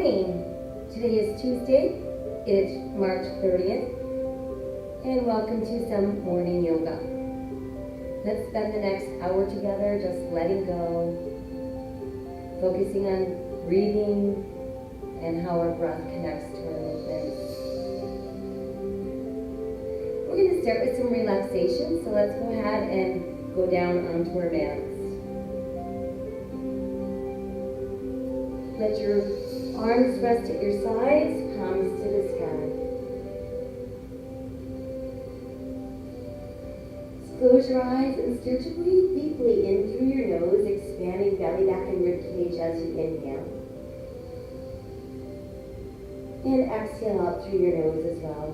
morning. Today is Tuesday. It's March 30th. And welcome to some morning yoga. Let's spend the next hour together just letting go, focusing on breathing and how our breath connects to our movements. We're going to start with some relaxation, so let's go ahead and go down onto our mats. Let your arms rest at your sides, palms to the sky. Close your eyes and start to breathe deeply in through your nose, expanding belly, back, and ribcage as you inhale. And exhale out through your nose as well.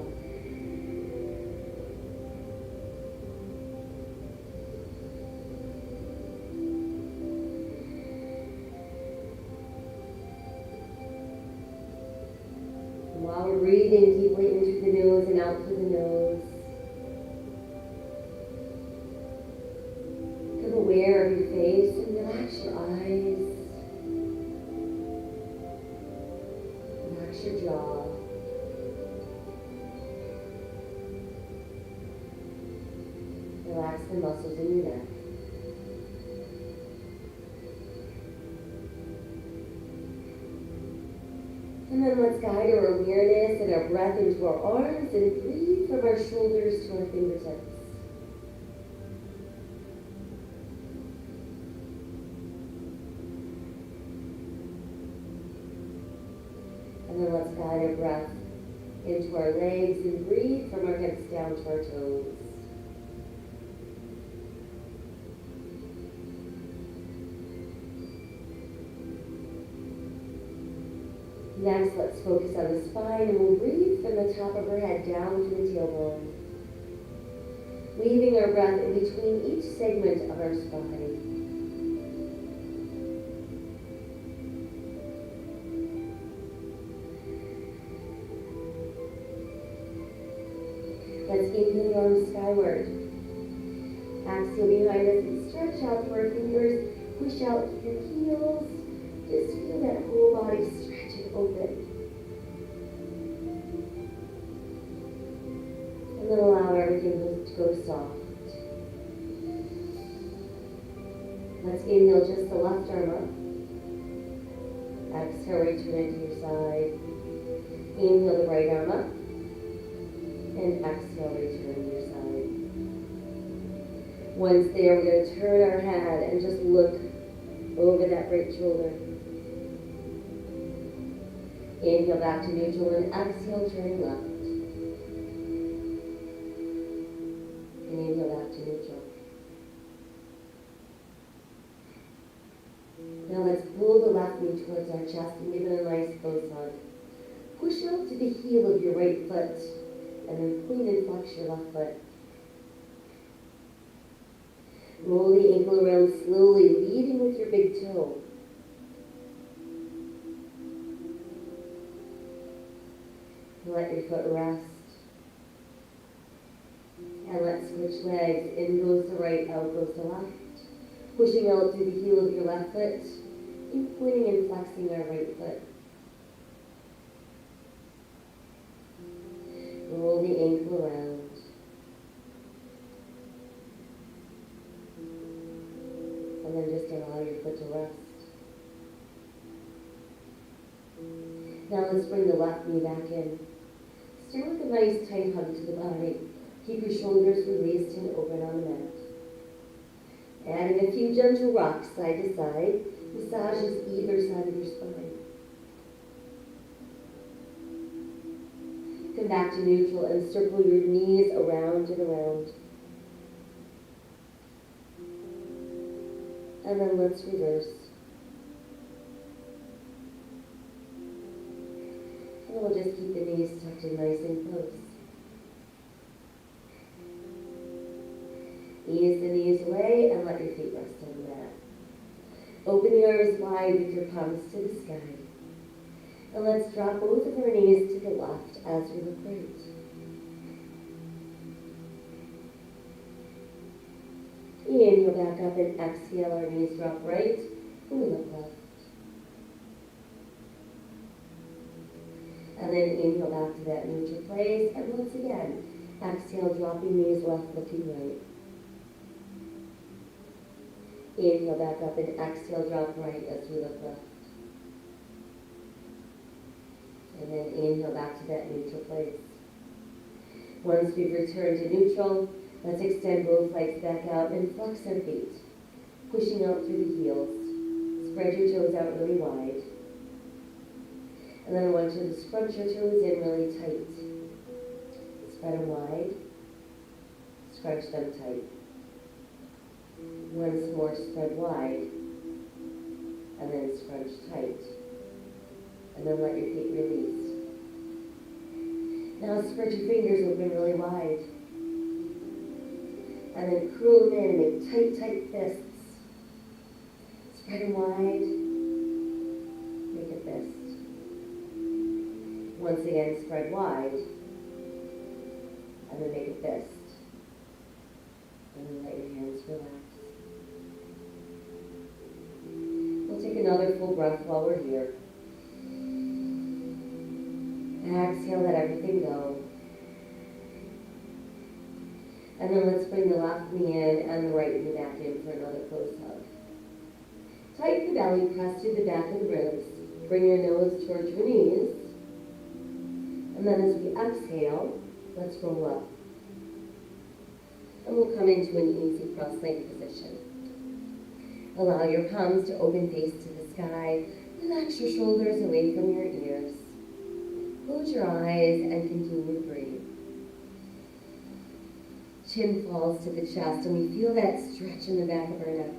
While we're breathing deeply in through the nose and out through the nose, become aware of your face and relax your eyes. Relax your jaw. Relax the muscles in your neck. And then let's guide our awareness and our breath into our arms and breathe from our shoulders to our fingertips. And then let's guide our breath into our legs and breathe from our hips down to our toes. Next, let's focus on the spine and we'll breathe from the top of our head down to the tailbone, weaving our breath in between each segment of our spine. Let's inhale the arms skyward. Exhale behind us and stretch out through our fingers. Push out through your heels. Just feel that whole body stretching open. And then allow everything to go soft. Let's inhale just the left arm up. Exhale, return it to your side. Inhale the right arm up. And exhale, return to your side. Once there, we're going to turn our head and just look over that right shoulder. Inhale back to neutral and exhale, turning left. And inhale back to neutral. Now let's pull the left knee towards our chest and give it a nice close hug. Push out to the heel of your right foot and then point and flex your left foot. Roll the ankle around slowly, leading with your big toe. Let your foot rest. And let's switch legs. In goes the right, out goes the left. Pushing out through the heel of your left foot and pointing and flexing our right foot. Roll the ankle around. And then just allow your foot to rest. Now let's bring the left knee back in. Start with a nice tight hug to the body. Keep your shoulders released and open on the mat. Adding a few gentle rocks side to side, massages either side of your spine. Come back to neutral and circle your knees around and around. And then let's reverse. And we'll just keep the knees tucked in nice and close. Ease the knees away and let your feet rest on the mat. Open the arms wide with your palms to the sky. And let's drop both of our knees to the left as we look right. Inhale back up and exhale, our knees drop right and we look left. And then inhale back to that neutral place. And once again, exhale, dropping knees left, lifting right. Inhale back up and exhale, drop right as we look left. And then inhale back to that neutral place. Once we've returned to neutral, let's extend both legs back out and flex our feet, pushing out through the heels. Spread your toes out really wide. And then I want you to scrunch your toes in really tight. Spread them wide, scrunch them tight. Once more, spread wide, and then scrunch tight. And then let your feet release. Now spread your fingers open really wide. And then curl them in and make tight, tight fists. Spread them wide, make a fist. Once again, spread wide, and then make a fist. And then let your hands relax. We'll take another full breath while we're here. Exhale, let everything go. And then let's bring the left knee in and the right knee back in for another close hug. Tighten the belly, press through the back of the ribs. Bring your nose towards your knees. And then as we exhale, let's roll up. And we'll come into an easy cross-legged position. Allow your palms to open face to the sky. Relax your shoulders away from your ears. Close your eyes and continue to breathe. Chin falls to the chest and we feel that stretch in the back of our neck.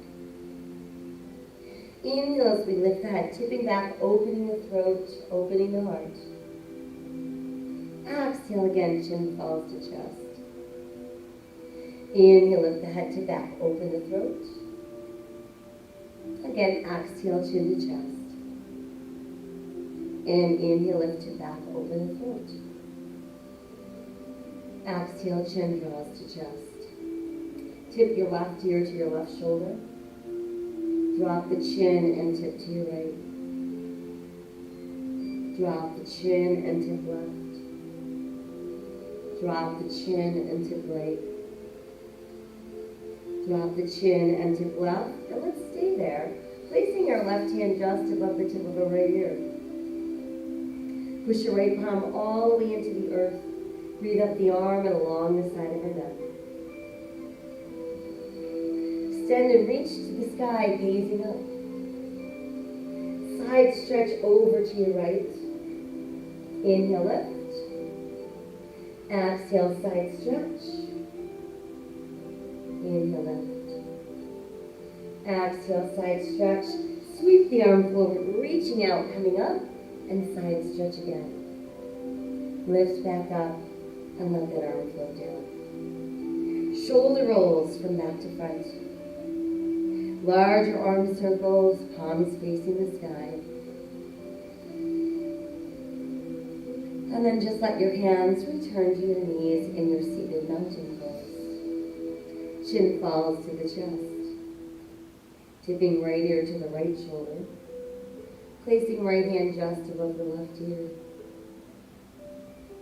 Inhale as we lift the head, tipping back, opening the throat, opening the heart. Exhale again, chin falls to chest. Inhale, lift the head to back, open the throat. Again, exhale, chin to chest. And inhale, lift to back, open the throat. Exhale, chin draws to chest. Tip your left ear to your left shoulder. Drop the chin and tip to your right. Drop the chin and tip left. Drop the chin and tip right. Drop the chin and tip left. And let's stay there, placing our left hand just above the tip of our right ear. Push your right palm all the way into the earth. Breathe up the arm and along the side of your neck. Extend and reach to the sky, gazing up. Side stretch over to your right. Inhale, lift. Exhale, side stretch. Inhale, lift. Exhale, side stretch. Sweep the arm forward, reaching out, coming up, and side stretch again. Lift back up and let that arm float down. Shoulder rolls from back to front. Larger arm circles, palms facing the sky. And then just let your hands return to your knees in your seated mountain pose. Chin falls to the chest. Tipping right ear to the right shoulder. Placing right hand just above the left ear.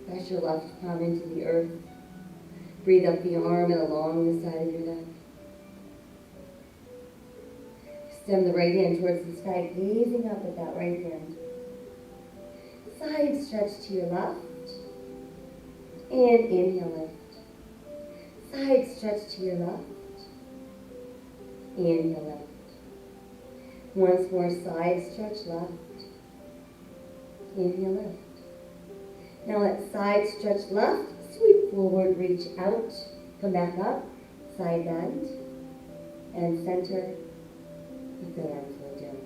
Press your left palm into the earth. Breathe up the arm and along the side of your neck. Extend the right hand towards the sky, gazing up at that right hand. Side stretch to your left. And inhale, lift. Side stretch to your left. Inhale, lift. Once more, side stretch left. Inhale, lift. Now let side stretch left, sweep forward, reach out, come back up, side bend, and center, let that arm flow down.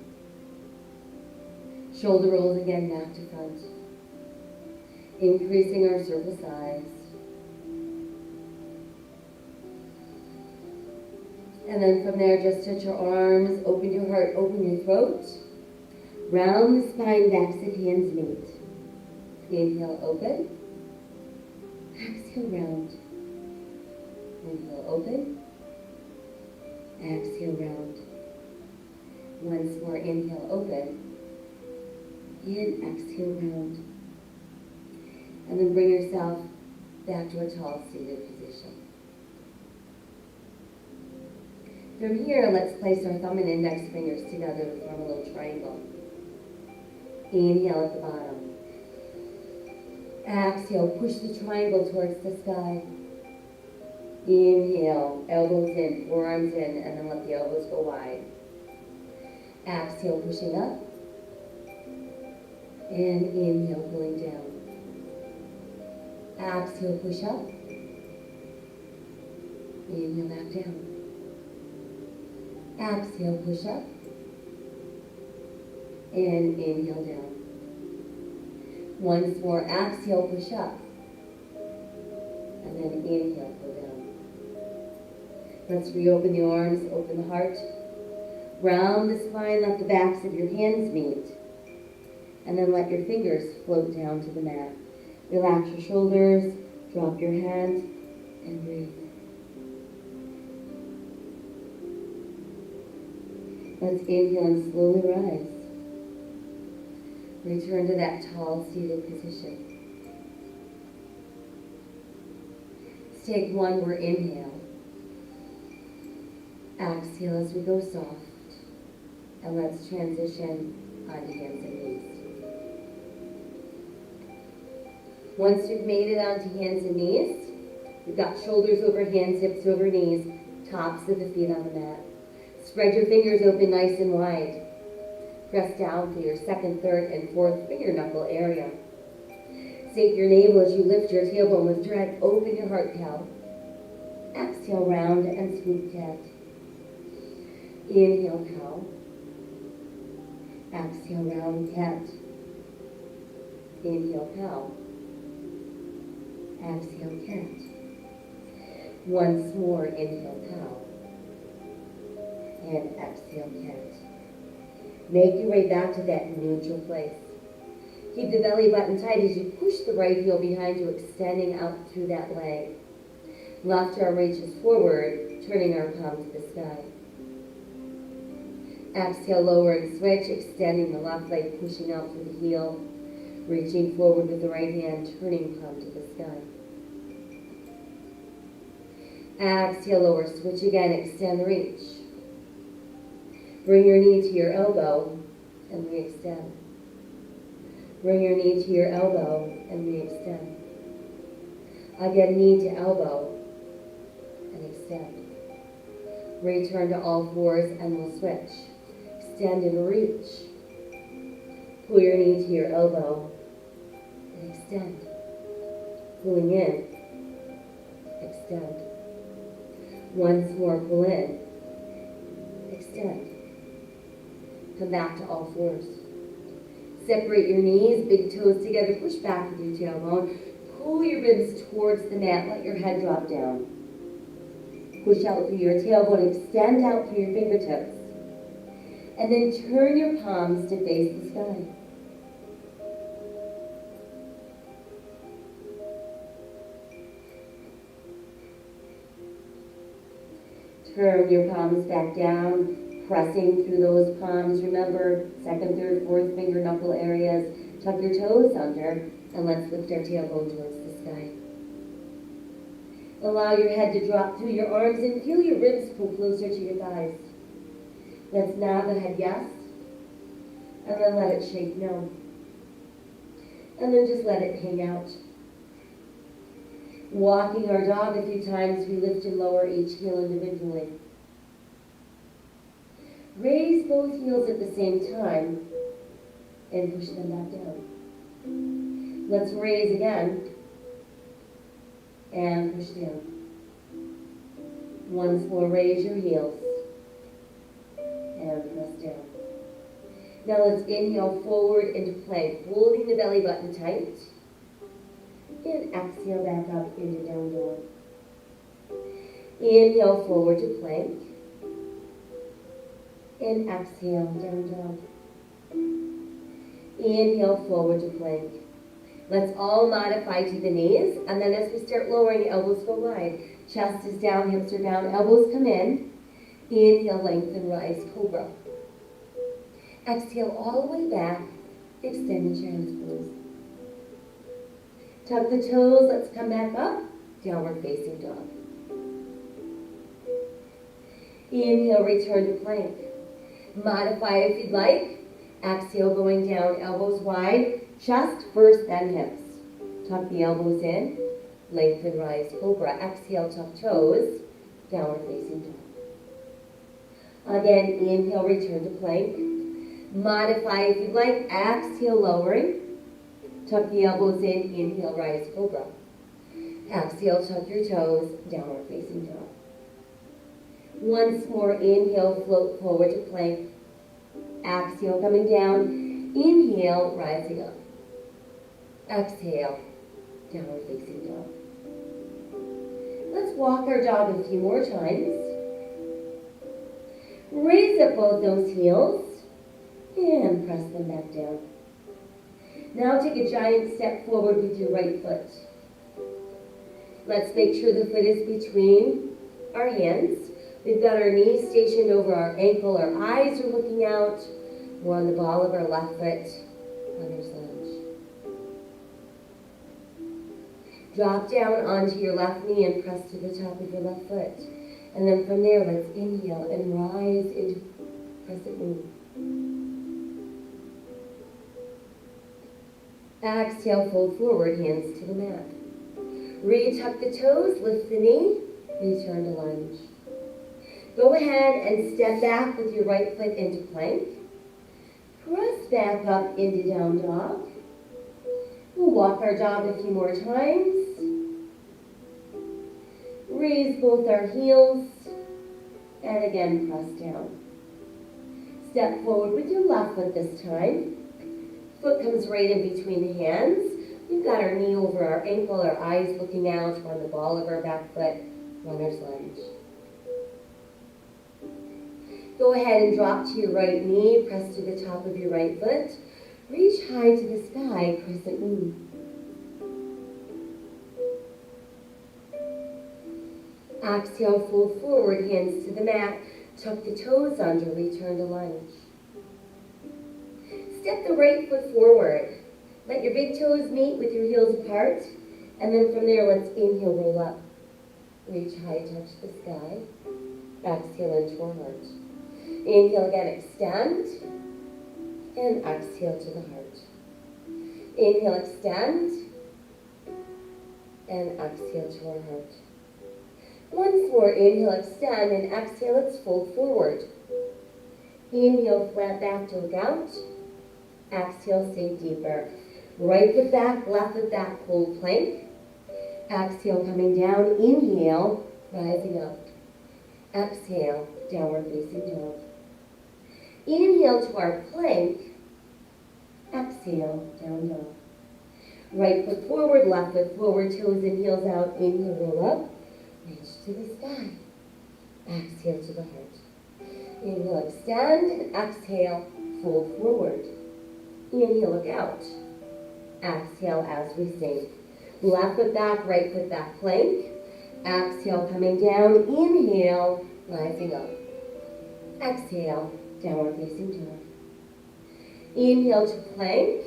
Shoulder rolls again, back to front. Increasing our surface size. And then from there, just touch your arms, open your heart, open your throat. Round the spine, backs of hands meet. Inhale, open. Exhale, round. Inhale, open. Exhale, round. Once more, inhale, open. And exhale, round. And then bring yourself back to a tall seated position. From here, let's place our thumb and index fingers together to form a little triangle. Inhale at the bottom. Exhale, push the triangle towards the sky. Inhale, elbows in, forearms in, and then let the elbows go wide. Exhale, pushing up. And inhale, pulling down. Exhale, push up. Inhale, back down. Exhale, push up. And inhale down. Once more, exhale, push up. And then inhale, pull down. Let's reopen the arms, open the heart. Round the spine, let the backs of your hands meet. And then let your fingers float down to the mat. Relax your shoulders, drop your hand, and breathe. Let's inhale and slowly rise. Return to that tall seated position. Let's take one more inhale. Exhale as we go soft. And let's transition onto hands and knees. Once you've made it onto hands and knees, you've got shoulders over hands, hips over knees, tops of the feet on the mat. Spread your fingers open nice and wide. Press down through your second, third, and fourth finger knuckle area. Sink your navel as you lift your tailbone with drag. Open your heart cow. Exhale, round and swoop cat. Inhale, cow. Exhale, round cat. Inhale, cow. Exhale, cat. Once more, inhale, cow. And exhale, cat. Make your way back to that neutral place. Keep the belly button tight as you push the right heel behind you, extending out through that leg. Left arm reaches forward, turning our palm to the sky. Exhale, lower and switch, extending the left leg, pushing out through the heel. Reaching forward with the right hand, turning palm to the sky. Exhale, lower, switch again, extend the reach. Bring your knee to your elbow and re-extend. Bring your knee to your elbow and re-extend. Again, knee to elbow and extend. Return to all fours and we'll switch. Extend and reach. Pull your knee to your elbow and extend. Pulling in, extend. Once more, pull in, extend. Come back to all fours. Separate your knees, big toes together, push back with your tailbone. Pull your ribs towards the mat, let your head drop down. Push out through your tailbone, extend out through your fingertips. And then turn your palms to face the sky. Turn your palms back down, pressing through those palms. Remember, second, third, fourth finger knuckle areas. Tuck your toes under, and let's lift our tailbone towards the sky. Allow your head to drop through your arms and feel your ribs pull closer to your thighs. Let's nod the head yes, and then let it shake no. And then just let it hang out. Walking our dog a few times, we lift and lower each heel individually. Raise both heels at the same time and push them back down. Let's raise again and push down. Once more, raise your heels and press down. Now let's inhale forward into plank, holding the belly button tight. And exhale back up into down dog. Inhale forward to plank. And exhale down dog. Inhale forward to plank. Let's all modify to the knees. And then as we start lowering, elbows go wide. Chest is down, hips are down, elbows come in. Inhale, lengthen, rise, cobra. Exhale all the way back. Extend the hands, pose. Tuck the toes, let's come back up, downward facing dog. Inhale, return to plank. Modify if you'd like. Exhale, going down, elbows wide, chest first, then hips. Tuck the elbows in, lengthen, rise, cobra. Exhale, tuck toes, downward facing dog. Again, inhale, return to plank. Modify if you'd like. Exhale, lowering. Tuck the elbows in, inhale, rise, cobra. Exhale, tuck your toes, downward facing dog. Once more, inhale, float forward to plank. Exhale, coming down. Inhale, rising up. Exhale, downward facing dog. Let's walk our dog a few more times. Raise up both those heels and press them back down. Now take a giant step forward with your right foot. Let's make sure the foot is between our hands. We've got our knees stationed over our ankle. Our eyes are looking out. We're on the ball of our left foot. Runner's lunge. Drop down onto your left knee and press to the top of your left foot. And then from there, let's inhale and rise into crescent moon. Exhale, fold forward, hands to the mat. Re-tuck the toes, lift the knee, return to lunge. Go ahead and step back with your right foot into plank. Press back up into down dog. We'll walk our dog a few more times. Raise both our heels, and again press down. Step forward with your left foot this time. Foot comes right in between the hands. We've got our knee over our ankle, our eyes looking out. We're on the ball of our back foot, runner's lunge. Go ahead and drop to your right knee, press to the top of your right foot. Reach high to the sky, crescent moon. Exhale, fold forward, hands to the mat. Tuck the toes under, return to lunge. Step the right foot forward. Let your big toes meet with your heels apart. And then from there, let's inhale, roll up. Reach high, touch the sky. Exhale into our heart. Inhale again, extend. And exhale to the heart. Inhale, extend. And exhale to our heart. Once more, inhale, extend, and exhale, let's fold forward. Inhale, flat back to look out. Exhale, sink deeper. Right foot back, left foot back, hold plank. Exhale, coming down. Inhale, rising up. Exhale, downward facing dog. Inhale to our plank. Exhale, down dog. Right foot forward, left foot forward, toes and heels out. Inhale, roll up. Reach to the sky. Exhale to the heart. Inhale, extend, and exhale, fold forward. Inhale, look out. Exhale as we sink. Left foot back, right foot back, plank. Exhale, coming down. Inhale, rising up. Exhale, downward facing dog. Inhale to plank.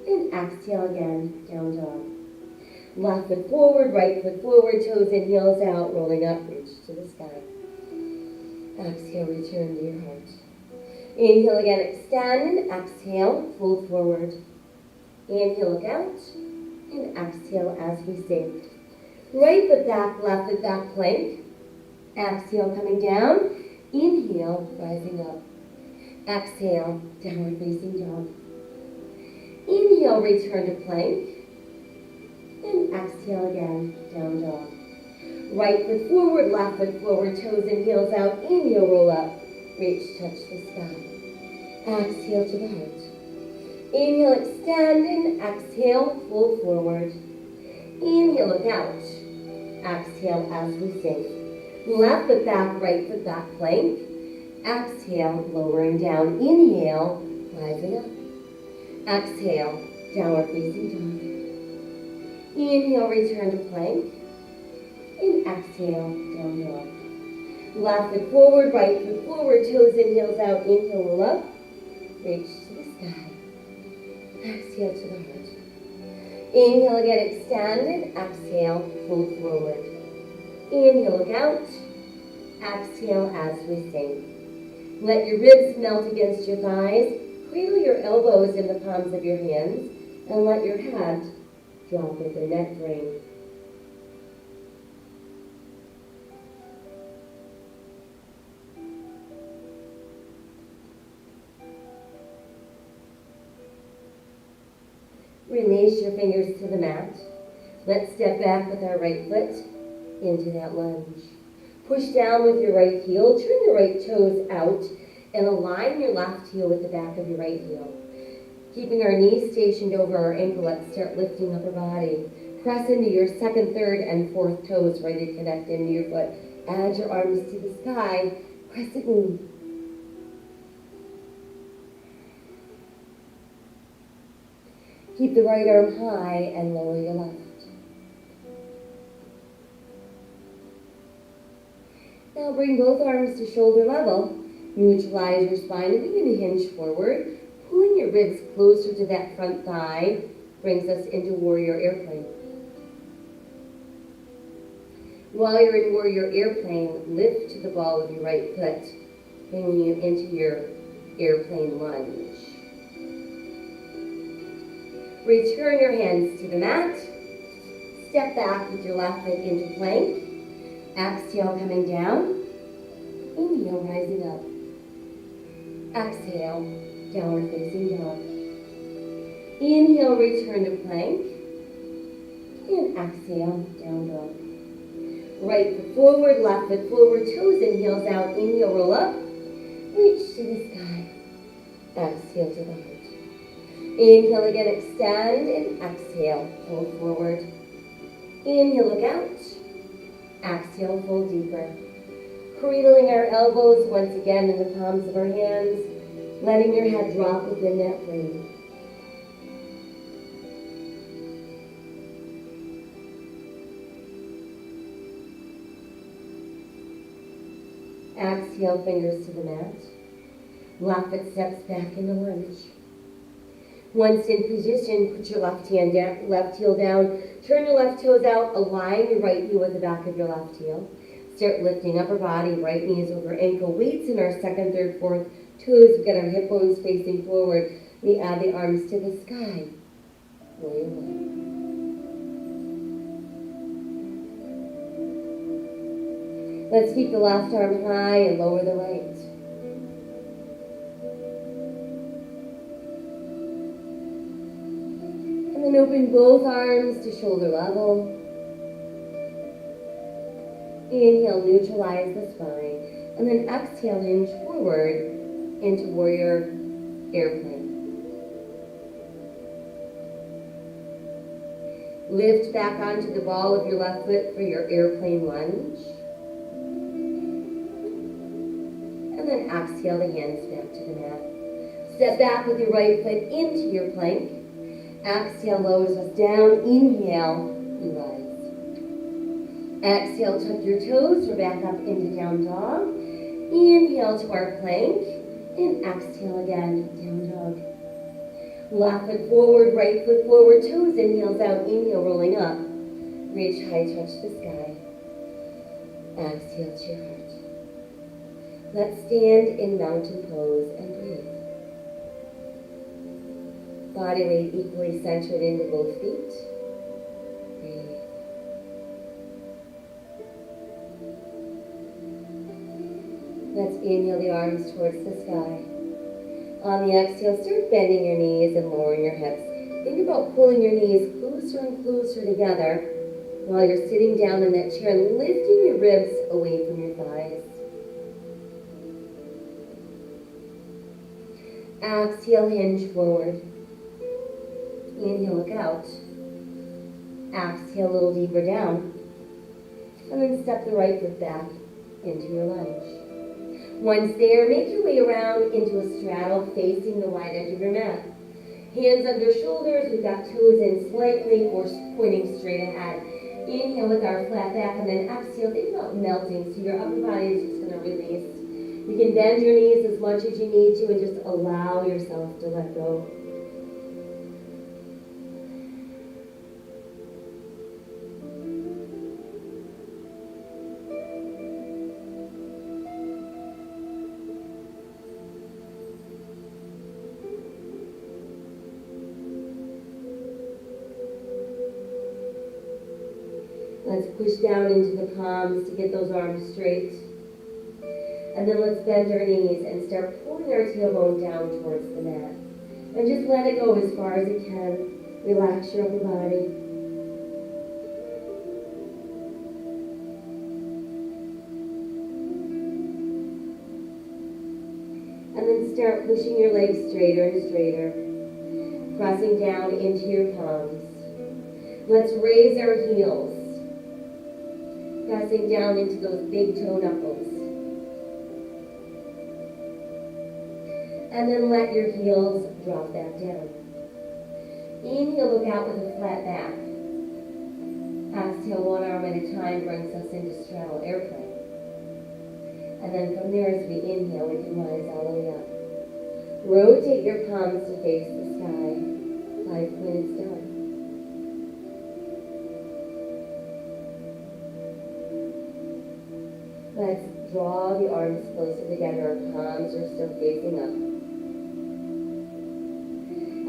And exhale again, down dog. Left foot forward, right foot forward, toes and heels out, rolling up, reach to the sky. Exhale, return to your heart. Inhale again, extend, exhale, fold forward. Inhale, look out, and exhale as we sink. Right foot back, left foot back, plank. Exhale, coming down. Inhale, rising up. Exhale, downward facing dog. Inhale, return to plank. And exhale again, down dog. Right foot forward, left foot forward, toes and heels out. Inhale, roll up. Reach, touch the sky. Exhale to the heart. Inhale, extend, and exhale, fold forward. Inhale, look out. Exhale as we sink. Left foot back, right foot back, plank. Exhale, lowering down. Inhale, rising up. Exhale, downward facing dog. Inhale, return to plank. And exhale, down dog. Left foot forward, right foot forward, toes and heels out. Inhale, roll up. Reach to the sky. Exhale to the heart. Inhale again, extend, and exhale, fold forward. Inhale, look out. Exhale as we sink. Let your ribs melt against your thighs. Cradle your elbows in the palms of your hands, and let your head drop with the neck drain. Release your fingers to the mat. Let's step back with our right foot into that lunge. Push down with your right heel. Turn your right toes out and align your left heel with the back of your right heel. Keeping our knees stationed over our ankle, let's start lifting up our body. Press into your second, third, and fourth toes, ready to connect into your foot. Add your arms to the sky. Crescent moon. Keep the right arm high and lower your left. Now bring both arms to shoulder level. Neutralize your spine and begin to hinge forward. Pulling your ribs closer to that front thigh brings us into warrior airplane. While you're in warrior airplane, lift to the ball of your right foot, bringing you into your airplane lunge. Return your hands to the mat. Step back with your left leg into plank. Exhale, coming down. Inhale, rising up. Exhale, downward facing dog. Inhale, return to plank. And exhale, down dog. Right foot forward, left foot forward, toes and heels out. Inhale, roll up. Reach to the sky. Exhale to the heart. Inhale again, extend, and exhale, fold forward. Inhale, look out. Exhale, fold deeper. Cradling our elbows once again in the palms of our hands, letting your head drop within that frame. Exhale, fingers to the mat. Left foot steps back in the lunge. Once in position, put your left heel down. Turn your left toes out. Align your right heel with the back of your left heel. Start lifting upper body, right knees over ankle. Weights in our second, third, fourth toes. We've got our hip bones facing forward. We add the arms to the sky. Warrior one. Let's keep the left arm high and lower the right. And then open both arms to shoulder level. Inhale, neutralize the spine. And then exhale, hinge forward into warrior airplane. Lift back onto the ball of your left foot for your airplane lunge. And then exhale the hands back to the mat. Step back with your right foot into your plank. Exhale lowers us down. Inhale, you rise. Exhale, tuck your toes. We're back up into down dog. Inhale to our plank. And exhale again, down dog. Left foot forward, right foot forward, toes in, heels out. Inhale, rolling up. Reach high, touch the sky. Exhale to your heart. Let's stand in mountain pose and breathe. Body weight equally centered into both feet. Breathe. Let's inhale the arms towards the sky. On the exhale, start bending your knees and lowering your hips. Think about pulling your knees closer and closer together while you're sitting down in that chair, lifting your ribs away from your thighs. Exhale, hinge forward. Inhale, look out. Exhale, a little deeper down. And then step the right foot back into your lunge. Once there, make your way around into a straddle facing the wide edge of your mat. Hands under shoulders, we've got toes in slightly or pointing straight ahead. Inhale with our flat back, and then exhale. Think about melting, so your upper body is just going to release. You can bend your knees as much as you need to and just allow yourself to let go. Let's push down into the palms to get those arms straight. And then let's bend our knees and start pulling our tailbone down towards the mat. And just let it go as far as it can. Relax your upper body. And then start pushing your legs straighter and straighter. Pressing down into your palms. Let's raise our heels. Pressing down into those big toe knuckles. And then let your heels drop back down. Inhale, look out with a flat back. Exhale, one arm at a time brings us into straddle airplane. And then from there, as we inhale, we can rise all the way up. Rotate your palms to face the sky. 5 minutes done. Let's draw the arms closer together. Our palms are still facing up.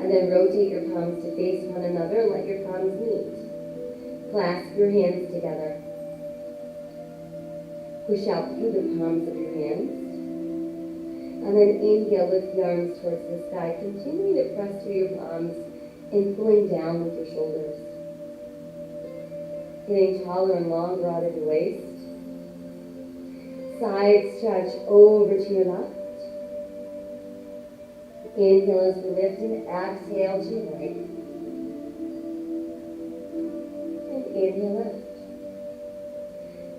And then rotate your palms to face one another. Let your palms meet. Clasp your hands together. Push out through the palms of your hands. And then inhale, lift the arms towards the sky. Continuing to press through your palms and pulling down with your shoulders. Getting taller and longer out of your waist. Side stretch over to your left. Inhale as we lift and exhale to your right. And inhale, lift.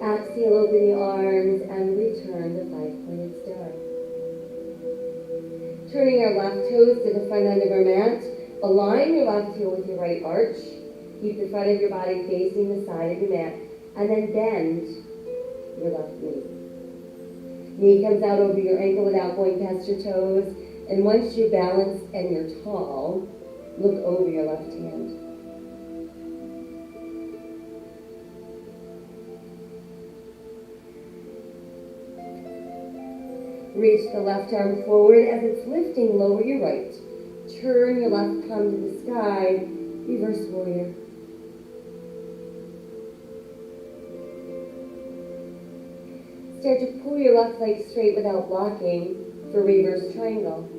Exhale, open the arms and return to 5-pointed star. Turning our left toes to the front end of our mat. Align your left heel with your right arch. Keep the front of your body facing the side of your mat. And then bend your left knee. Knee comes out over your ankle without going past your toes. And once you're balanced and you're tall, look over your left hand. Reach the left arm forward as it's lifting, lower your right. Turn your left palm to the sky, reverse warrior. Start to pull your left leg straight without blocking for reverse triangle.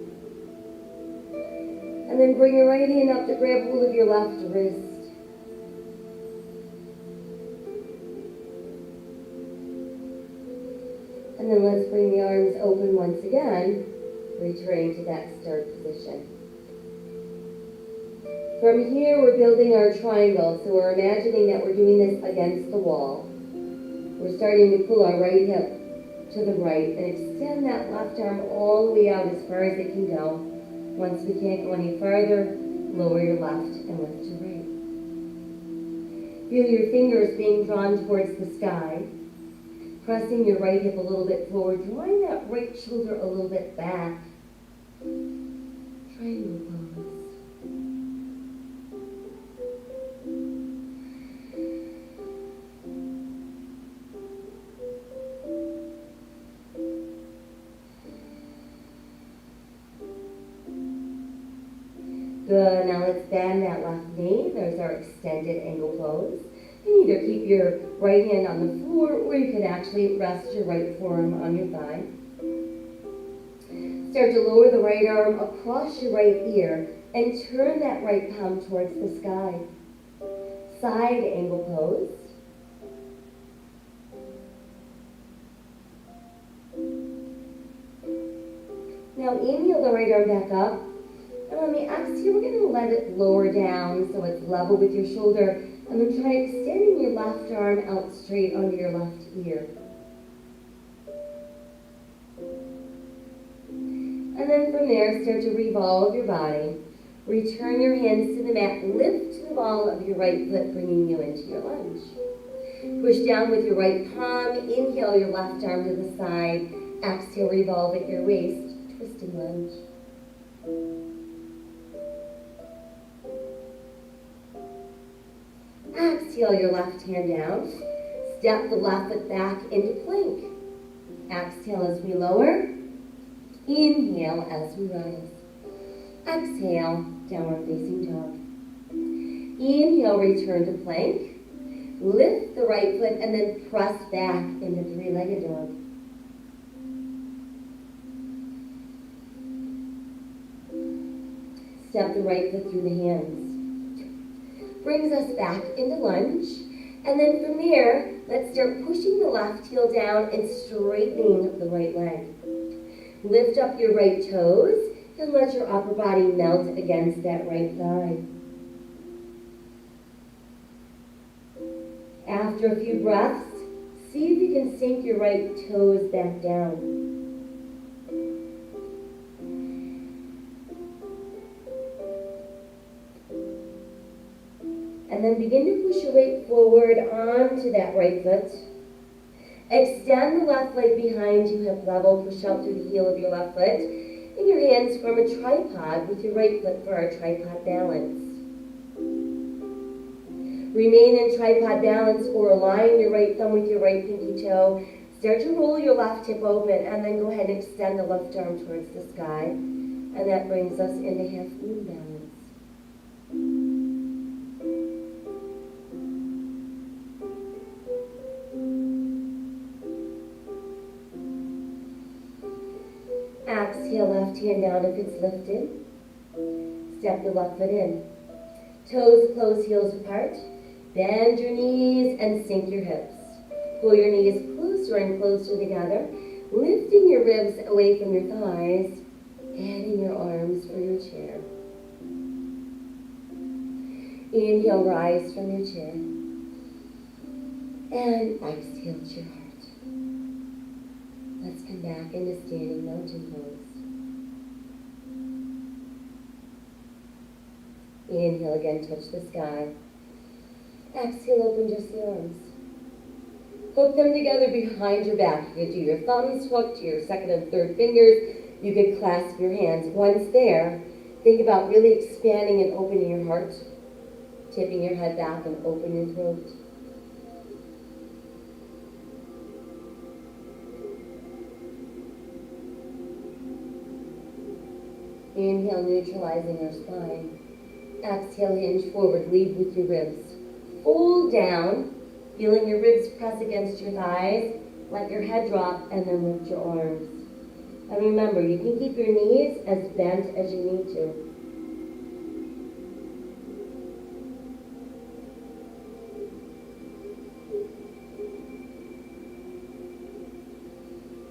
And then bring your right hand up to grab hold of your left wrist. And then let's bring the arms open once again, returning to that start position. From here, we're building our triangle, so we're imagining that we're doing this against the wall. We're starting to pull our right hip to the right and extend that left arm all the way out as far as it can go. Once we can't go any farther, lower your left and lift your right. Feel your fingers being drawn towards the sky. Pressing your right hip a little bit forward, drawing that right shoulder a little bit back. Triangle pose. Good, now let's bend that left knee. There's our extended angle pose. You can either keep your right hand on the floor or you can actually rest your right forearm on your thigh. Start to lower the right arm across your right ear and turn that right palm towards the sky. Side angle pose. Now inhale the right arm back up. And on the exhale, we're going to let it lower down so it's level with your shoulder. And then try extending your left arm out straight under your left ear. And then from there, start to revolve your body. Return your hands to the mat. Lift the ball of your right foot, bringing you into your lunge. Push down with your right palm. Inhale your left arm to the side. Exhale, revolve at your waist. Twisting lunge. Exhale your left hand down. Step the left foot back into plank. Exhale as we lower. Inhale as we rise. Exhale, downward facing dog. Inhale, return to plank. Lift the right foot and then press back into three-legged dog. Step the right foot through the hands. Brings us back into lunge. And then from there, let's start pushing the left heel down and straightening the right leg. Lift up your right toes and let your upper body melt against that right thigh. After a few breaths, see if you can sink your right toes back down. And then begin to push your weight forward onto that right foot. Extend the left leg behind you, hip level. Push out through the heel of your left foot. And your hands form a tripod with your right foot for our tripod balance. Remain in tripod balance or align your right thumb with your right pinky toe. Start to roll your left hip open and then go ahead and extend the left arm towards the sky. And that brings us into half moon balance. Exhale, left hand down if it's lifted. Step the left foot in. Toes close, heels apart. Bend your knees and sink your hips. Pull your knees closer and closer together, lifting your ribs away from your thighs, adding your arms for your chair. Inhale, rise from your chair. And exhale to your heart. Let's come back into standing mountain pose. Inhale again, touch the sky. Exhale, open just the arms. Hook them together behind your back. You could do your thumbs hooked to your second and third fingers. You could clasp your hands. Once there, think about really expanding and opening your heart. Tipping your head back and open your throat. Inhale, neutralizing your spine. Exhale, hinge forward, lead with your ribs. Fold down, feeling your ribs press against your thighs. Let your head drop and then lift your arms. And remember, you can keep your knees as bent as you need to.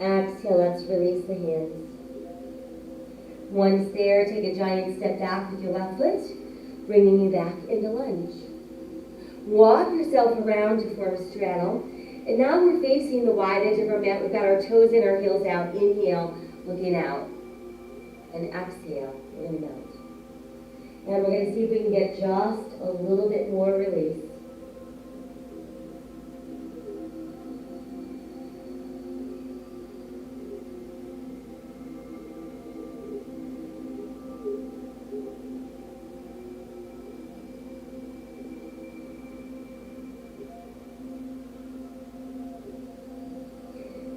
Exhale, let's release the hands. Once there, take a giant step back with your left foot, bringing you back into lunge. Walk yourself around to form a straddle. And now we're facing the wide edge of our mat. We've got our toes in, our heels out. Inhale, looking out. And exhale, we're going to melt. And we're going to see if we can get just a little bit more release.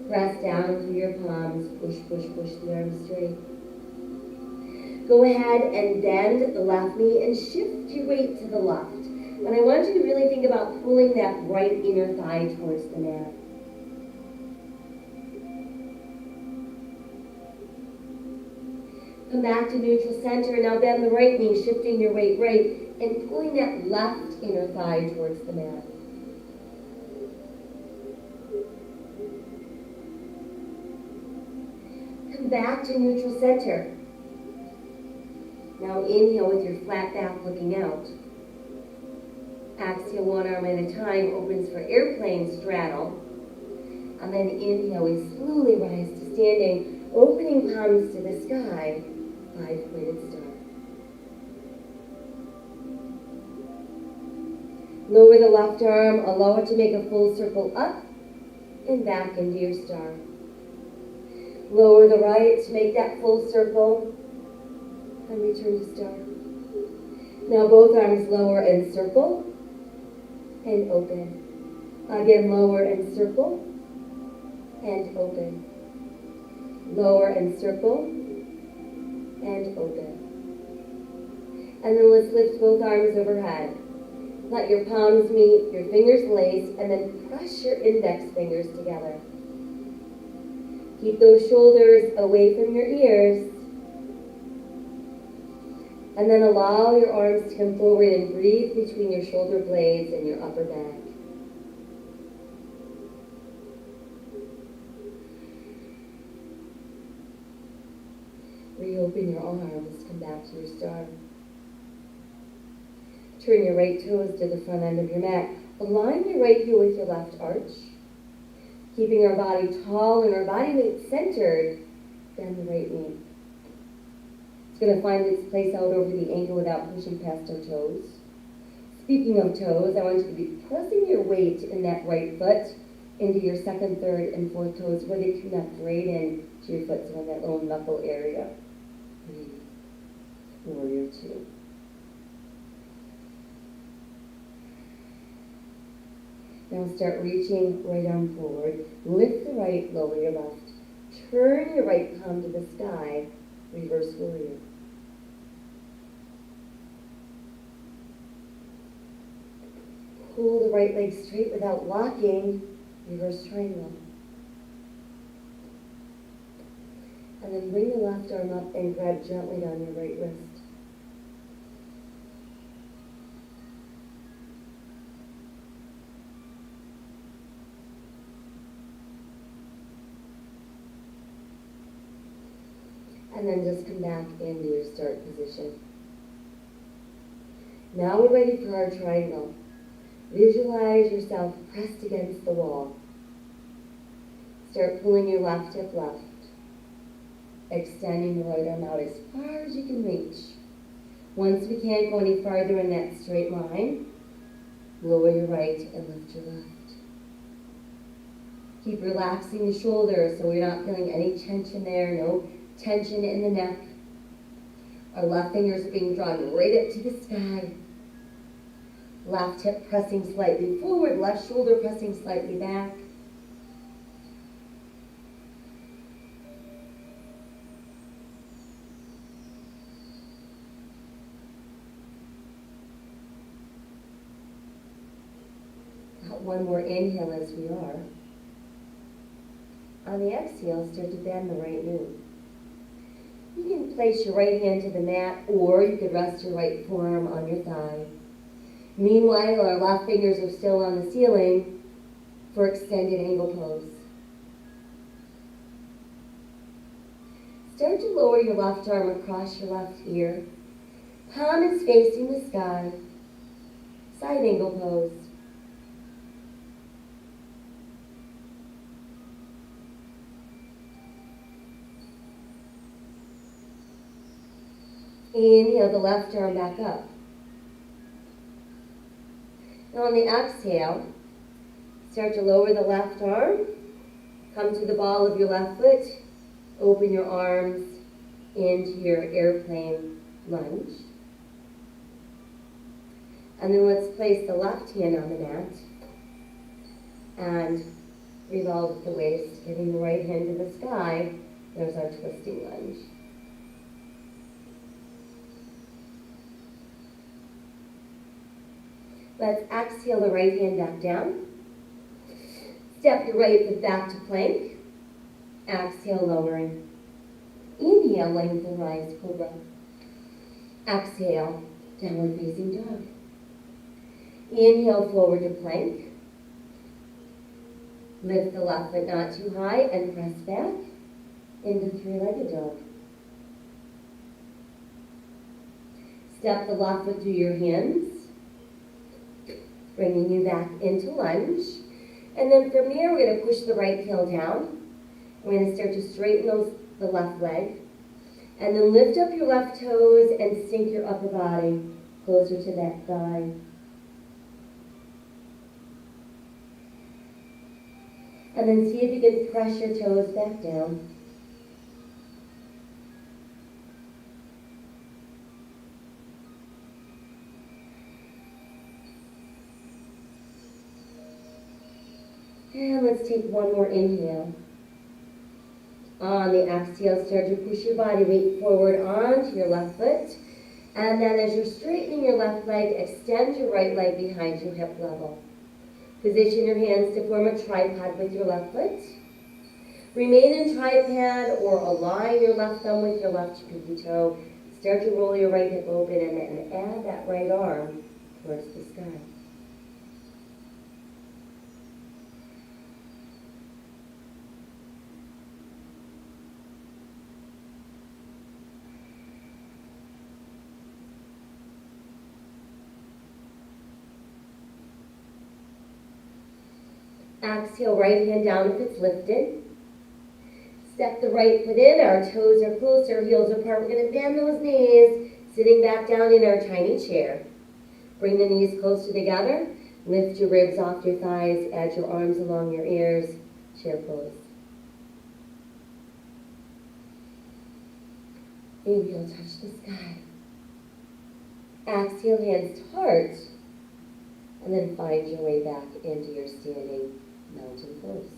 Press down through your palms, push, push, push the arms straight. Go ahead and bend the left knee and shift your weight to the left. And I want you to really think about pulling that right inner thigh towards the mat. Come back to neutral center. Now bend the right knee, shifting your weight right, and pulling that left inner thigh towards the mat. Back to neutral center. Now inhale with your flat back looking out. Exhale, one arm at a time, opens for airplane straddle. And then inhale, we slowly rise to standing, opening palms to the sky, 5-pointed star. Lower the left arm, allow it to make a full circle up and back into your star. Lower the right to make that full circle and return to star. Now both arms lower and circle and open. Again, lower and circle and open. Lower and circle and open. And then let's lift both arms overhead. Let your palms meet, your fingers lace, and then press your index fingers together. Keep those shoulders away from your ears. And then allow your arms to come forward and breathe between your shoulder blades and your upper back. Reopen your arms, come back to your star. Turn your right toes to the front end of your mat. Align your right heel with your left arch. Keeping our body tall and our body weight centered, bend the right knee. It's going to find its place out over the ankle without pushing past our toes. Speaking of toes, I want you to be pressing your weight in that right foot into your second, third, and fourth toes where they connect right in to your foot, so in that little knuckle area. Warrior two. Now start reaching right arm forward. Lift the right, lower your left. Turn your right palm to the sky. Reverse warrior. Pull the right leg straight without locking. Reverse triangle. And then bring the left arm up and grab gently on your right wrist. And then just come back into your start position. Now we're ready for our triangle. Visualize yourself pressed against the wall. Start pulling your left hip left. Extending the right arm out as far as you can reach. Once we can't go any farther in that straight line, lower your right and lift your left. Keep relaxing the shoulders so we're not feeling any tension there, no tension in the neck. Our left fingers are being drawn right up to the sky. Left hip pressing slightly forward, left shoulder pressing slightly back. One more inhale as we are. On the exhale, start to bend the right knee. You can place your right hand to the mat, or you could rest your right forearm on your thigh. Meanwhile, our left fingers are still on the ceiling for extended angle pose. Start to lower your left arm across your left ear. Palm is facing the sky. Side angle pose. Inhale the left arm back up. Now on the exhale, start to lower the left arm. Come to the ball of your left foot. Open your arms into your airplane lunge. And then let's place the left hand on the mat and revolve the waist, giving the right hand to the sky. There's our twisting lunge. Let's exhale the right hand back down. Step your right foot back to plank. Exhale, lowering. Inhale, lengthen, rise, cobra. Exhale, downward facing dog. Inhale, forward to plank. Lift the left foot not too high and press back into three-legged dog. Step the left foot through your hands, bringing you back into lunge. And then from here, we're going to push the right heel down. We're going to start to straighten the left leg. And then lift up your left toes and sink your upper body closer to that thigh. And then see if you can press your toes back down. And let's take one more inhale. On the exhale, start to push your body weight forward onto your left foot. And then as you're straightening your left leg, extend your right leg behind you, hip level. Position your hands to form a tripod with your left foot. Remain in tripod or align your left thumb with your left pinky toe. Start to roll your right hip open and add that right arm towards the sky. Exhale, right hand down if it's lifted. Step the right foot in, our toes are closer, heels apart. We're going to bend those knees, sitting back down in our tiny chair. Bring the knees closer together. Lift your ribs off your thighs, add your arms along your ears, chair pose. Inhale, touch the sky. Exhale, hands to heart. And then find your way back into your standing mountain pose.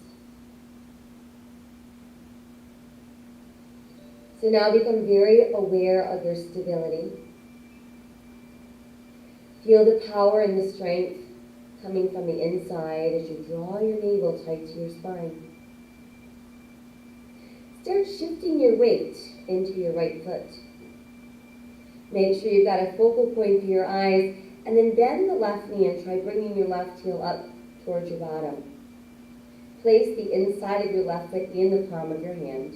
So now become very aware of your stability. Feel the power and the strength coming from the inside as you draw your navel tight to your spine. Start shifting your weight into your right foot. Make sure you've got a focal point for your eyes, and then bend the left knee and try bringing your left heel up towards your bottom. Place the inside of your left foot in the palm of your hand,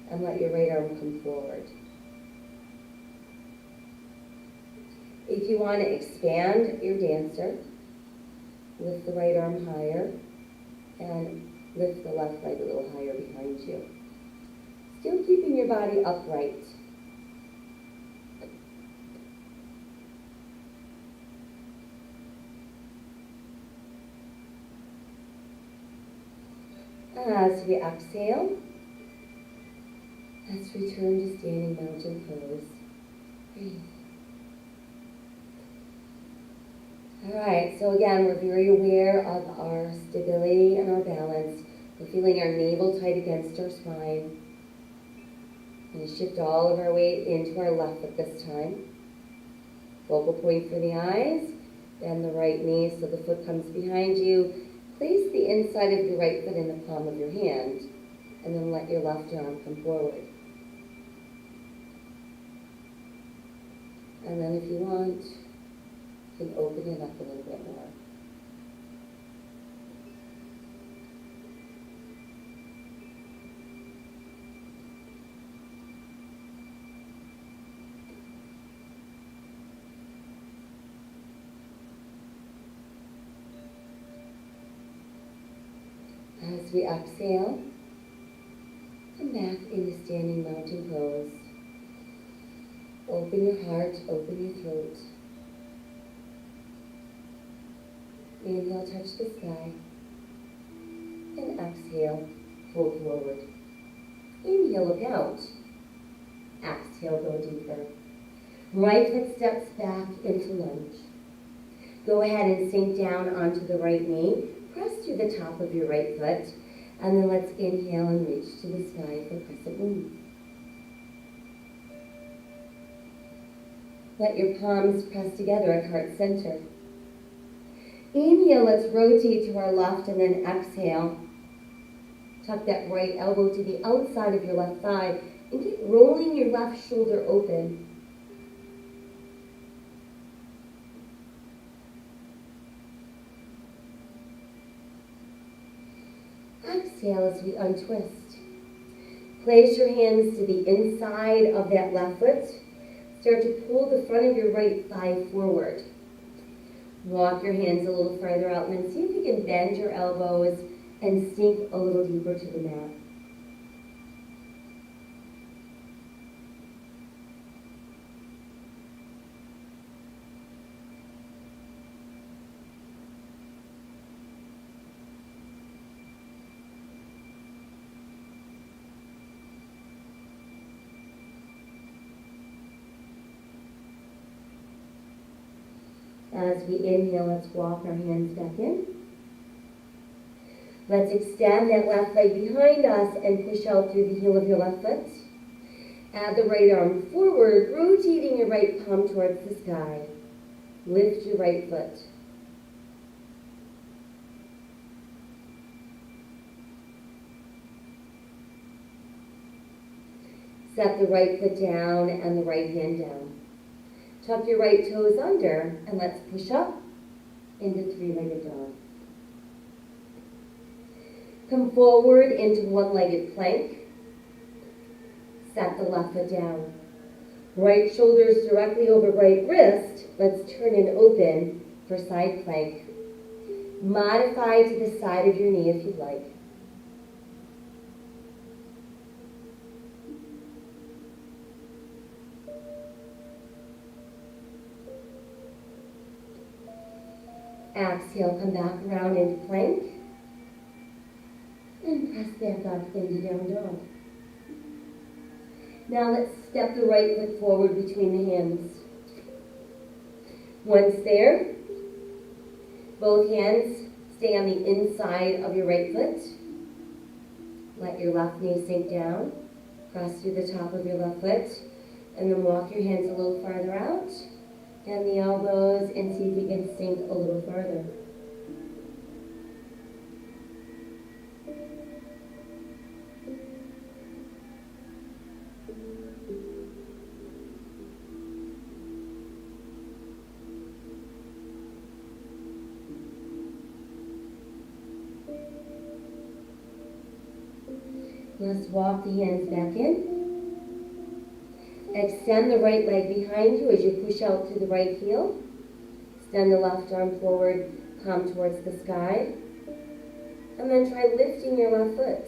and let your right arm come forward. If you want to expand your dancer, lift the right arm higher and lift the left leg a little higher behind you. Still keeping your body upright. As we exhale, let's return to standing mountain pose. Breathe. All right, so again, we're very aware of our stability and our balance. We're feeling our navel tight against our spine. And shift all of our weight into our left foot this time. Focal point for the eyes. Bend the right knee so the foot comes behind you. Place the inside of your right foot in the palm of your hand. And then let your left arm come forward. And then if you want, you can open it up a little bit more. As we exhale, come back into standing mountain pose. Open your heart, open your throat. Inhale, touch the sky. And exhale, fold forward. Inhale, look out. Exhale, go deeper. Right foot steps back into lunge. Go ahead and sink down onto the right knee. Press to the top of your right foot. And then let's inhale and reach to the sky for crescent moon. Let your palms press together at heart center. Inhale, let's rotate to our left and then exhale. Tuck that right elbow to the outside of your left thigh and keep rolling your left shoulder open. Exhale as we untwist. Place your hands to the inside of that left foot. Start to pull the front of your right thigh forward. Walk your hands a little further out and then see if you can bend your elbows and sink a little deeper to the mat. As we inhale, let's walk our hands back in. Let's extend that left leg behind us and push out through the heel of your left foot. Add the right arm forward, rotating your right palm towards the sky. Lift your right foot. Set the right foot down and the right hand down. Tuck your right toes under and let's push up into three-legged dog. Come forward into one-legged plank. Set the left foot down. Right shoulders directly over right wrist. Let's turn and open for side plank. Modify to the side of your knee if you'd like. Exhale, come back around into plank. And press back up into down dog. Now let's step the right foot forward between the hands. Once there, both hands stay on the inside of your right foot. Let your left knee sink down. Press through the top of your left foot. And then walk your hands a little farther out. Bend the elbows and see if you can sink a little farther. Let's walk the hands back in. Extend the right leg behind you as you push out through the right heel. Extend the left arm forward, palm towards the sky. And then try lifting your left foot.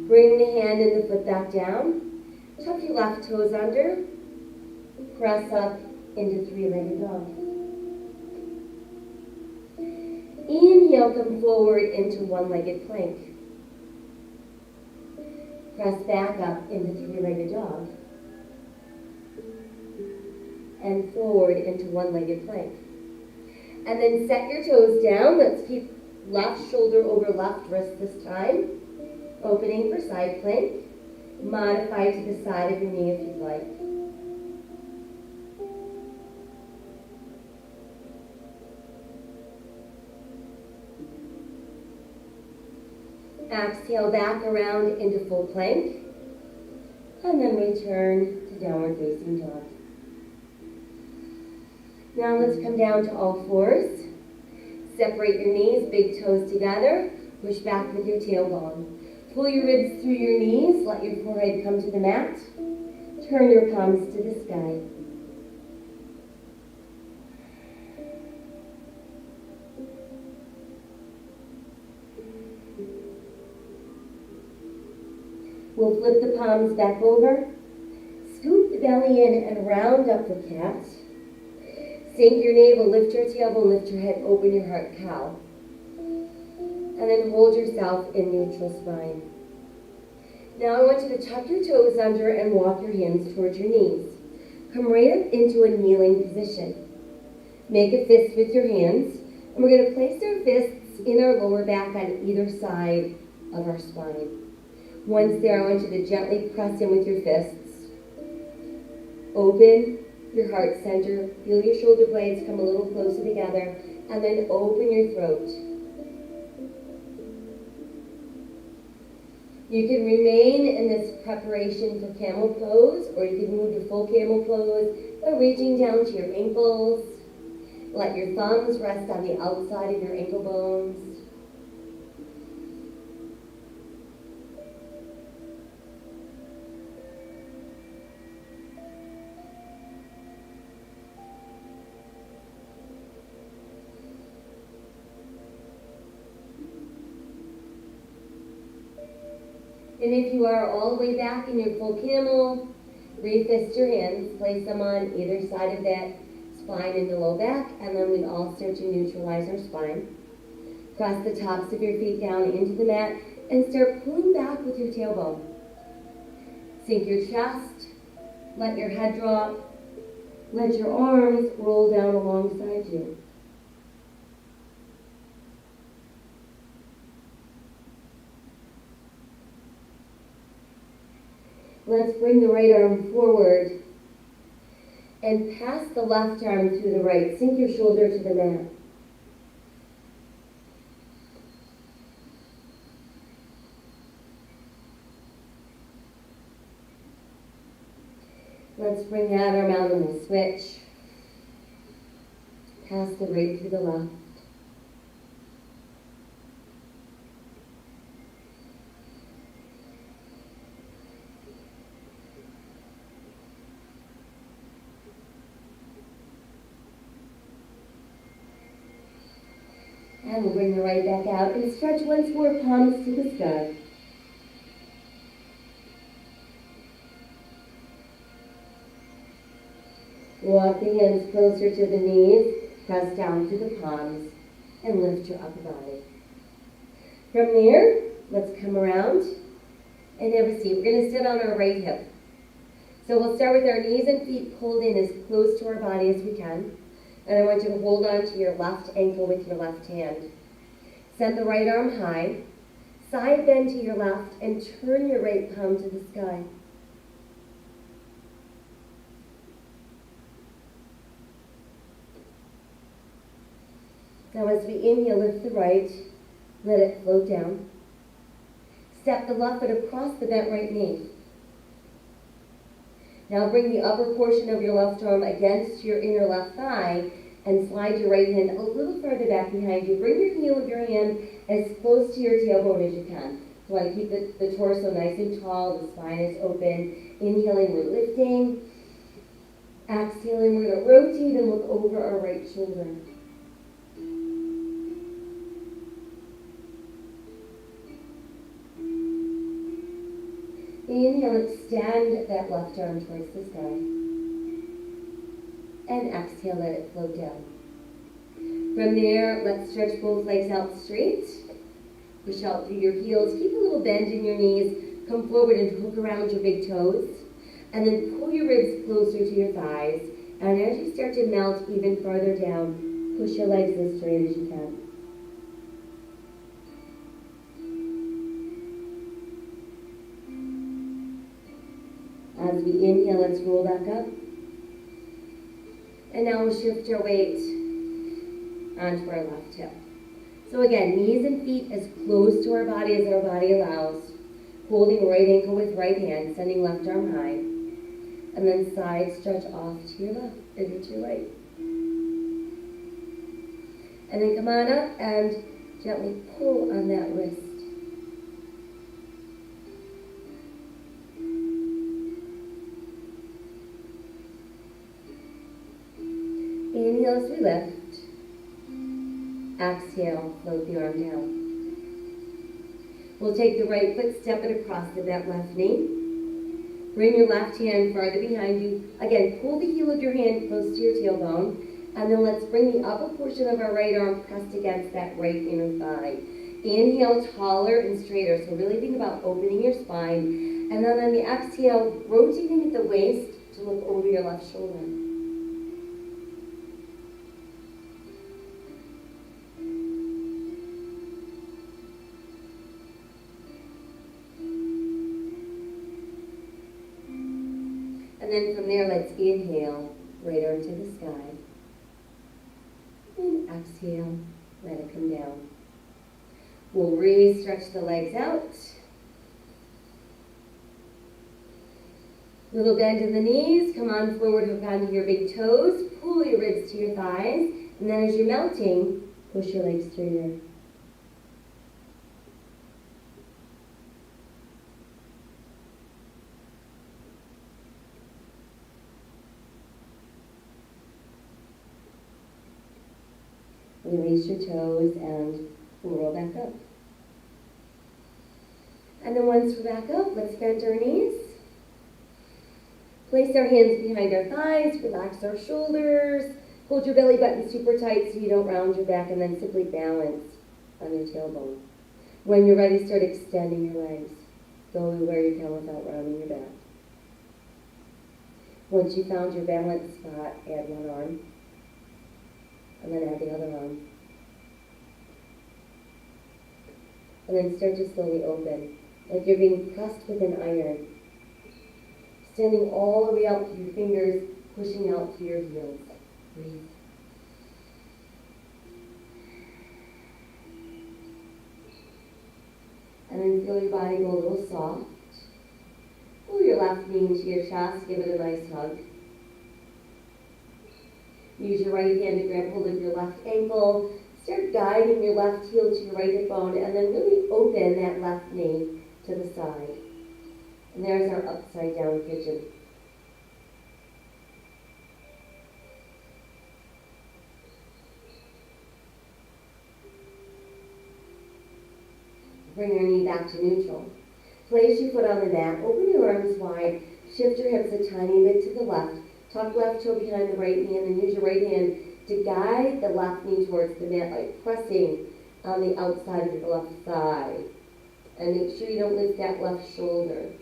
Bring the hand and the foot back down. Tuck your left toes under. Press up into three-legged dog. Inhale, come forward into one-legged plank. Press back up into three-legged dog. And forward into one-legged plank. And then set your toes down. Let's keep left shoulder over left wrist this time. Opening for side plank. Modify to the side of your knee if you'd like. Exhale back around into full plank. And then return to downward facing dog. Now let's come down to all fours. Separate your knees, big toes together. Push back with your tailbone. Pull your ribs through your knees. Let your forehead come to the mat. Turn your palms to the sky. We'll flip the palms back over. Scoop the belly in and round up for cat. Sink your navel, lift your tailbone, lift your head, open your heart, cow. And then hold yourself in neutral spine. Now I want you to tuck your toes under and walk your hands towards your knees. Come right up into a kneeling position. Make a fist with your hands. And we're going to place our fists in our lower back on either side of our spine. Once there, I want you to gently press in with your fists. Open your heart center. Feel your shoulder blades come a little closer together. And then open your throat. You can remain in this preparation for camel pose, or you can move to full camel pose by reaching down to your ankles. Let your thumbs rest on the outside of your ankle bones. And if you are all the way back in your full camel, refist your hands, place them on either side of that spine in the low back, and then we all start to neutralize our spine. Press the tops of your feet down into the mat and start pulling back with your tailbone. Sink your chest, let your head drop, let your arms roll down alongside you. Let's bring the right arm forward and pass the left arm through the right. Sink your shoulder to the mat. Let's bring that arm out and we'll switch. Pass the right through the left. And we'll bring the right back out and stretch once more, palms to the sky. Walk the hands closer to the knees, press down to the palms, and lift your upper body. From there, let's come around and have a seat. We're going to sit on our right hip. So we'll start with our knees and feet pulled in as close to our body as we can. And I want you to hold on to your left ankle with your left hand. Send the right arm high, side bend to your left, and turn your right palm to the sky. Now as we inhale, lift the right, let it float down. Step the left foot across the bent right knee. Now bring the upper portion of your left arm against your inner left thigh and slide your right hand a little further back behind you. Bring your heel of your hand as close to your tailbone as you can. So I keep the torso nice and tall, the spine is open. Inhaling, we're lifting. Exhaling, we're going to rotate and look over our right shoulder. Inhale, extend that left arm towards the sky. And exhale, let it float down. From there, let's stretch both legs out straight. Push out through your heels. Keep a little bend in your knees. Come forward and hook around your big toes. And then pull your ribs closer to your thighs. And as you start to melt even farther down, push your legs as straight as you can. As we inhale, let's roll back up. And now we'll shift our weight onto our left hip. So again, knees and feet as close to our body as our body allows. Holding right ankle with right hand, sending left arm high. And then side stretch off to your left and to your right. And then come on up and gently pull on that wrist. Inhale as we lift. Exhale, float the arm down. We'll take the right foot, step it across the bent left knee. Bring your left hand farther behind you. Again, pull the heel of your hand close to your tailbone. And then let's bring the upper portion of our right arm pressed against that right inner thigh. Inhale, taller and straighter. So really think about opening your spine. And then on the exhale, rotating at the waist to look over your left shoulder. And then from there, let's inhale, right arm to the sky. And exhale, let it come down. We'll re-stretch the legs out. Little bend in the knees. Come on forward, hook onto your big toes. Pull your ribs to your thighs. And then as you're melting, push your legs straighter. Release your toes and we'll roll back up. And then once we're back up, let's bend our knees. Place our hands behind our thighs, relax our shoulders. Hold your belly button super tight so you don't round your back, and then simply balance on your tailbone. When you're ready, start extending your legs. Go where you can without rounding your back. Once you found your balance spot, add one arm. And then add the other arm. And then start to slowly open, like you're being pressed with an iron. Extending all the way out through your fingers, pushing out through your heels. Breathe. And then feel your body go a little soft. Pull your left knee into your chest, give it a nice hug. Use your right hand to grab hold of your left ankle. Start guiding your left heel to your right hip bone, and then really open that left knee to the side. And there's our upside down pigeon. Bring your knee back to neutral. Place your foot on the mat, open your arms wide, shift your hips a tiny bit to the left, tuck left toe behind the right knee, and then use your right hand to guide the left knee towards the mat by pressing on the outside of your left thigh. And make sure you don't lift that left shoulder.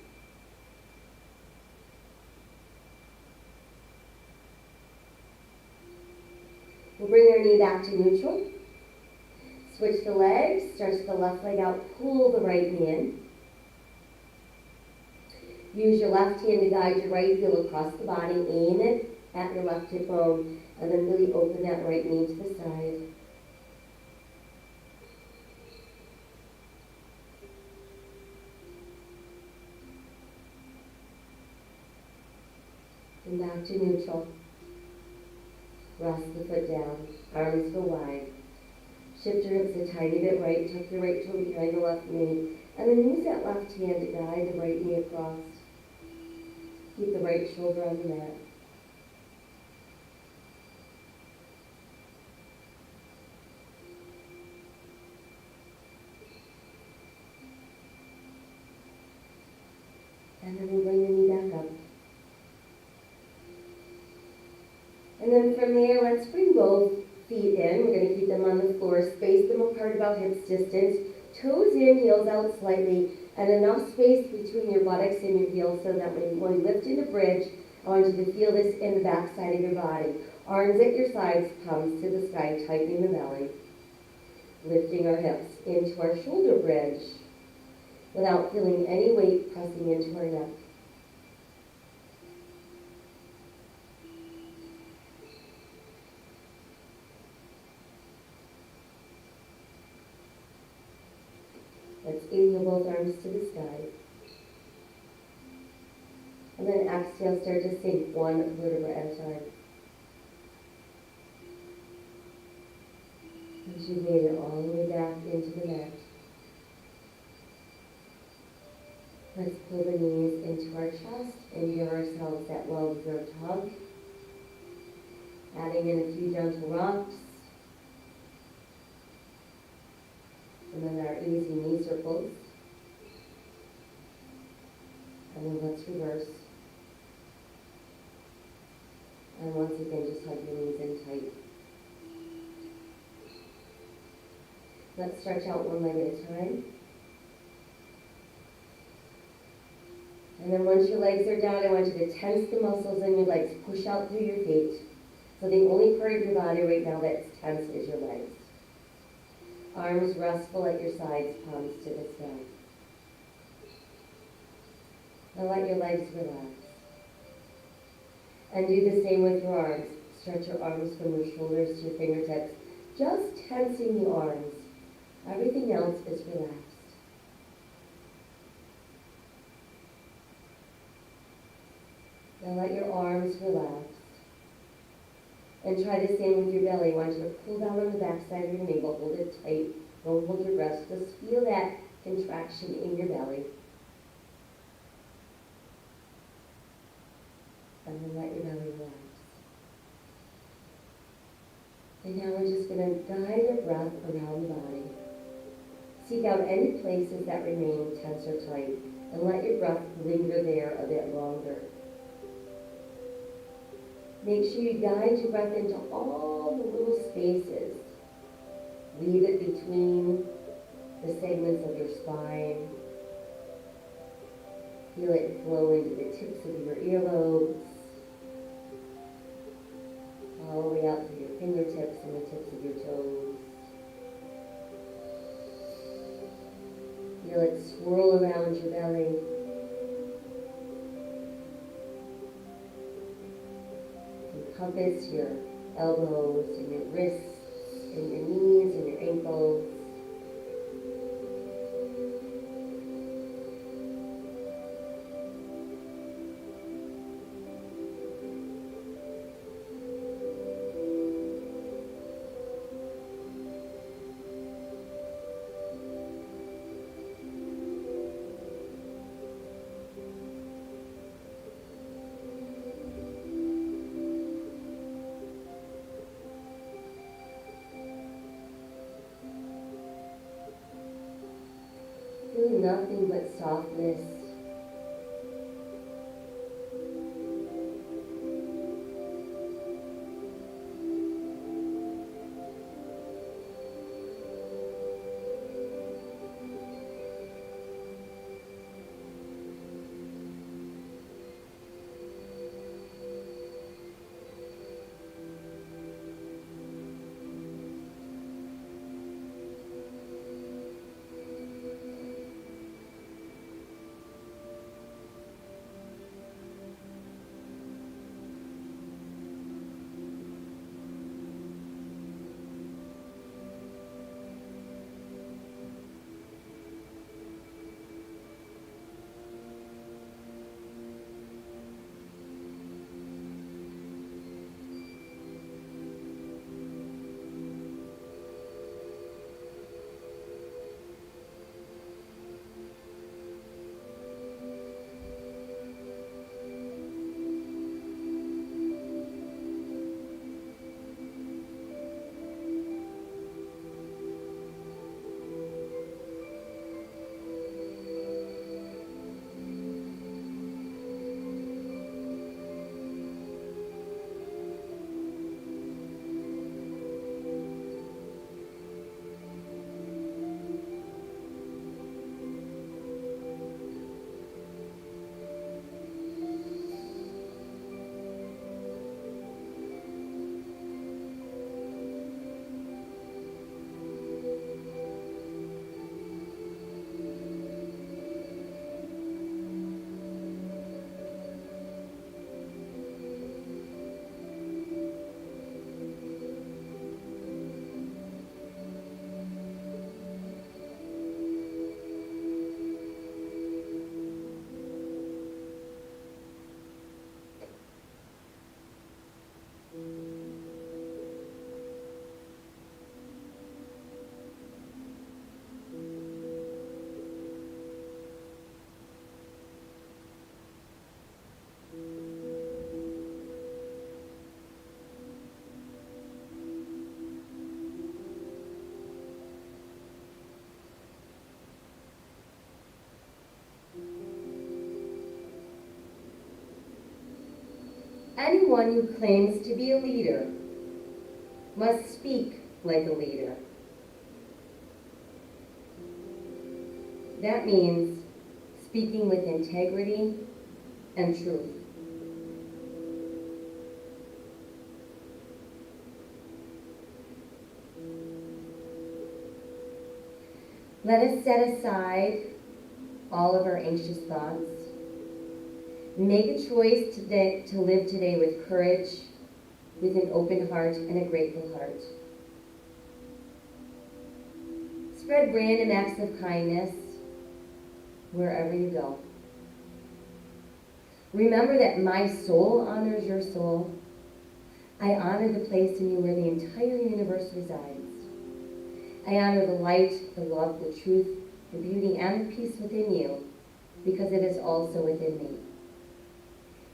We'll bring our knee back to neutral. Switch the legs, stretch the left leg out, pull the right knee in. Use your left hand to guide your right heel across the body, aim it at your left hip bone, and then really open that right knee to the side. And back to neutral. Rest the foot down, arms go wide. Shift your hips a tiny bit right, tuck your right toe behind the left knee, and then use that left hand to guide the right knee across. Keep the right shoulder on the mat. And then we'll bring the knee back up. And then from there, let's bring both feet in. We're going to keep them on the floor. Space them apart about hips distance. Toes in, heels out slightly, and enough space between your buttocks and your heels so that when you lift into bridge, I want you to feel this in the back side of your body. Arms at your sides, palms to the sky, tightening the belly. Lifting our hips into our shoulder bridge without feeling any weight pressing into our neck. Let's inhale both arms to the sky. And then exhale, start to sink one vertebra at a time. As you made it all the way back into the mat. Let's pull the knees into our chest and give ourselves that well-deserved hug. Adding in a few gentle rocks. And then our easy knee circles. And then let's reverse. And once again, just hug your knees in tight. Let's stretch out one leg at a time. And then once your legs are down, I want you to tense the muscles in your legs. Push out through your feet. So the only part of your body right now that's tense is your legs. Arms restful at your sides, palms to the sky. Now let your legs relax. And do the same with your arms. Stretch your arms from your shoulders to your fingertips. Just tensing the arms. Everything else is relaxed. Now let your arms relax. And try the same with your belly. I want you to pull down on the back side of your navel. Hold it tight. Don't hold your breath. Just feel that contraction in your belly. And then let your belly relax. And now we're just going to guide our breath around the body. Seek out any places that remain tense or tight. And let your breath linger there a bit longer. Make sure you guide your breath into all the little spaces. Leave it between the segments of your spine. Feel it flow into the tips of your earlobes. All the way out through your fingertips and the tips of your toes. Feel it swirl around your belly. compass your elbows and your wrists and your knees and your ankles. Feeling nothing but softness. Anyone who claims to be a leader must speak like a leader. That means speaking with integrity and truth. Let us set aside all of our anxious thoughts. Make a choice today to live today with courage, with an open heart and a grateful heart. Spread random acts of kindness wherever you go. Remember that my soul honors your soul. I honor the place in you where the entire universe resides. I honor the light, the love, the truth, the beauty, and the peace within you, because it is also within me.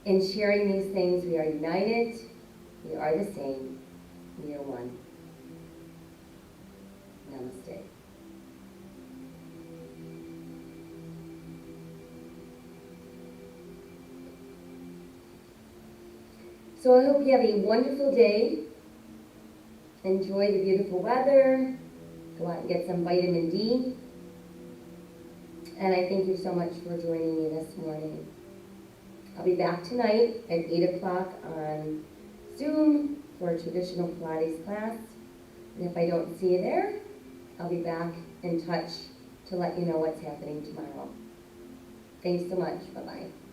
In sharing these things, we are united, we are the same, we are one. Namaste. So I hope you have a wonderful day. Enjoy the beautiful weather. Go out and get some vitamin D. And I thank you so much for joining me this morning. I'll be back tonight at 8 o'clock on Zoom for a traditional Pilates class. And if I don't see you there, I'll be back in touch to let you know what's happening tomorrow. Thanks so much. Bye-bye.